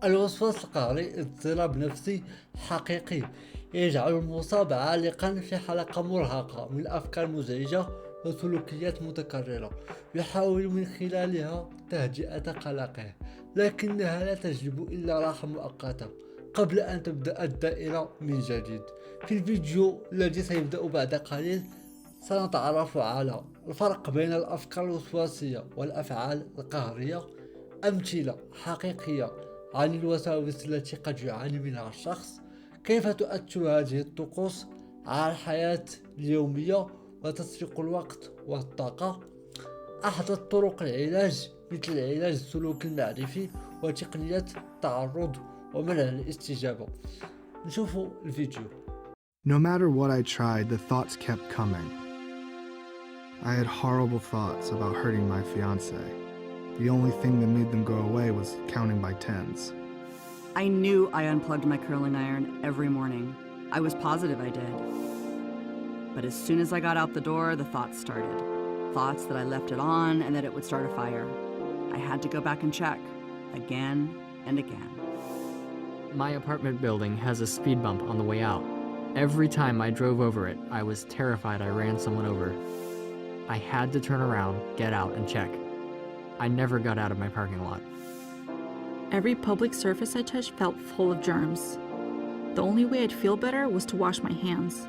الوسواس القهري اضطراب نفسي حقيقي يجعل المصاب عالقا في حلقة مرهقة من أفكار مزعجة وسلوكيات متكررة يحاول من خلالها تهجئة قلقه، لكنها لا تجلب إلا راحة مؤقتة قبل أن تبدأ الدائرة من جديد. في الفيديو الذي سيبدأ بعد قليل سنتعرف على الفرق بين الأفكار الوسواسية والأفعال القهرية، أمثلة حقيقية عن الوساوس التي قد يعاني منها الشخص، كيف تؤثر هذه الطقوس على الحياة اليومية وتسرق الوقت والطاقة، أحدث طرق العلاج مثل العلاج السلوكي المعرفي وتقنية التعرض ومنع الاستجابة. نشوف الفيديو. No matter what I tried, the thoughts kept coming. I had horrible thoughts about hurting my fiancé. The only thing that made them go away was counting by tens. I knew I unplugged my curling iron every morning. I was positive I did. But as soon as I got out the door, the thoughts started. Thoughts that I left it on and that it would start a fire. I had to go back and check, again and again. My apartment building has a speed bump on the way out. Every time I drove over it, I was terrified I ran someone over. I had to turn around, get out, and check. I never got out of my parking lot. Every public surface I touched felt full of germs. The only way I'd feel better was to wash my hands.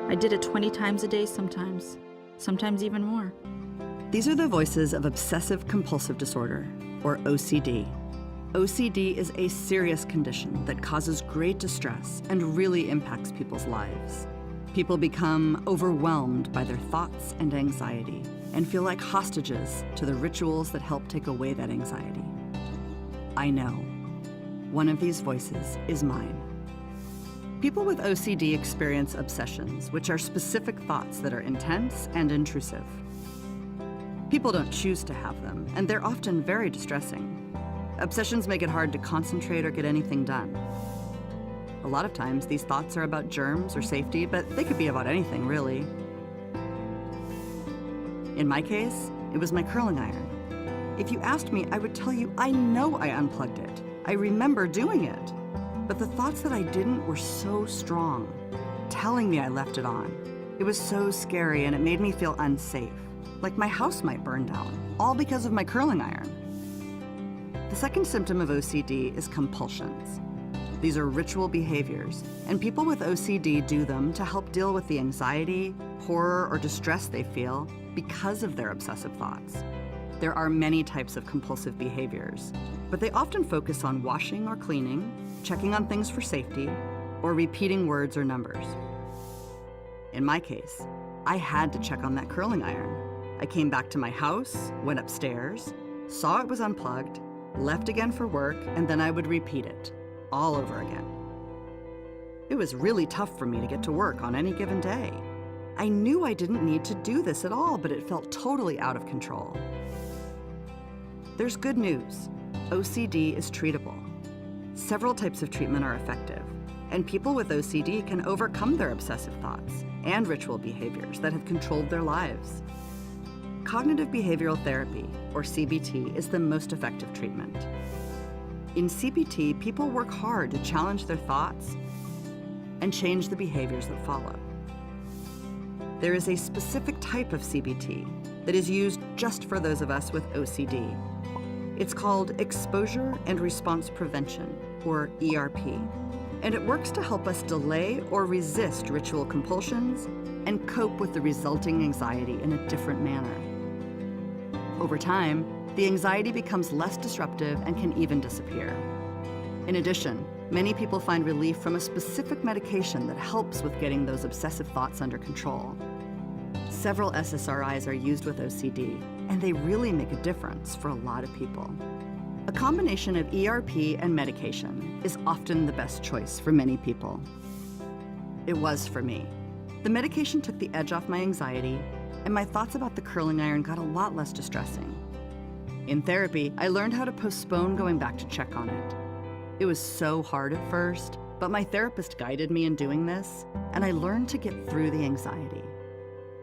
I did it 20 times a day sometimes even more. These are the voices of obsessive compulsive disorder, or OCD. OCD is a serious condition that causes great distress and really impacts people's lives. People become overwhelmed by their thoughts and anxiety and feel like hostages to the rituals that help take away that anxiety. I know. One of these voices is mine. People with OCD experience obsessions, which are specific thoughts that are intense and intrusive. People don't choose to have them, and they're often very distressing. Obsessions make it hard to concentrate or get anything done. A lot of times, these thoughts are about germs or safety, but they could be about anything, really. In my case, it was my curling iron. If you asked me, I would tell you I know I unplugged it. I remember doing it. But the thoughts that I didn't were so strong, telling me I left it on. It was so scary and it made me feel unsafe, like my house might burn down, all because of my curling iron. The second symptom of OCD is compulsions. These are ritual behaviors, and people with OCD do them to help deal with the anxiety, horror, or distress they feel because of their obsessive thoughts. There are many types of compulsive behaviors, but they often focus on washing or cleaning, checking on things for safety, or repeating words or numbers. In my case, I had to check on that curling iron. I came back to my house, went upstairs, saw it was unplugged, left again for work, and then I would repeat it, all over again. It was really tough for me to get to work on any given day. I knew I didn't need to do this at all, but it felt totally out of control. There's good news. OCD is treatable. Several types of treatment are effective, and people with OCD can overcome their obsessive thoughts and ritual behaviors that have controlled their lives. Cognitive behavioral therapy, or CBT, is the most effective treatment. In CBT, people work hard to challenge their thoughts and change the behaviors that follow. There is a specific type of CBT that is used just for those of us with OCD. It's called Exposure and Response Prevention, or ERP, and it works to help us delay or resist ritual compulsions and cope with the resulting anxiety in a different manner. Over time, the anxiety becomes less disruptive and can even disappear. In addition, many people find relief from a specific medication that helps with getting those obsessive thoughts under control. Several SSRIs are used with OCD, and they really make a difference for a lot of people. A combination of ERP and medication is often the best choice for many people. It was for me. The medication took the edge off my anxiety, and my thoughts about the curling iron got a lot less distressing. In therapy, I learned how to postpone going back to check on it. It was so hard at first, but my therapist guided me in doing this, and I learned to get through the anxiety.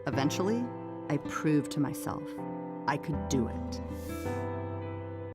Eventually, I proved to myself I could do it.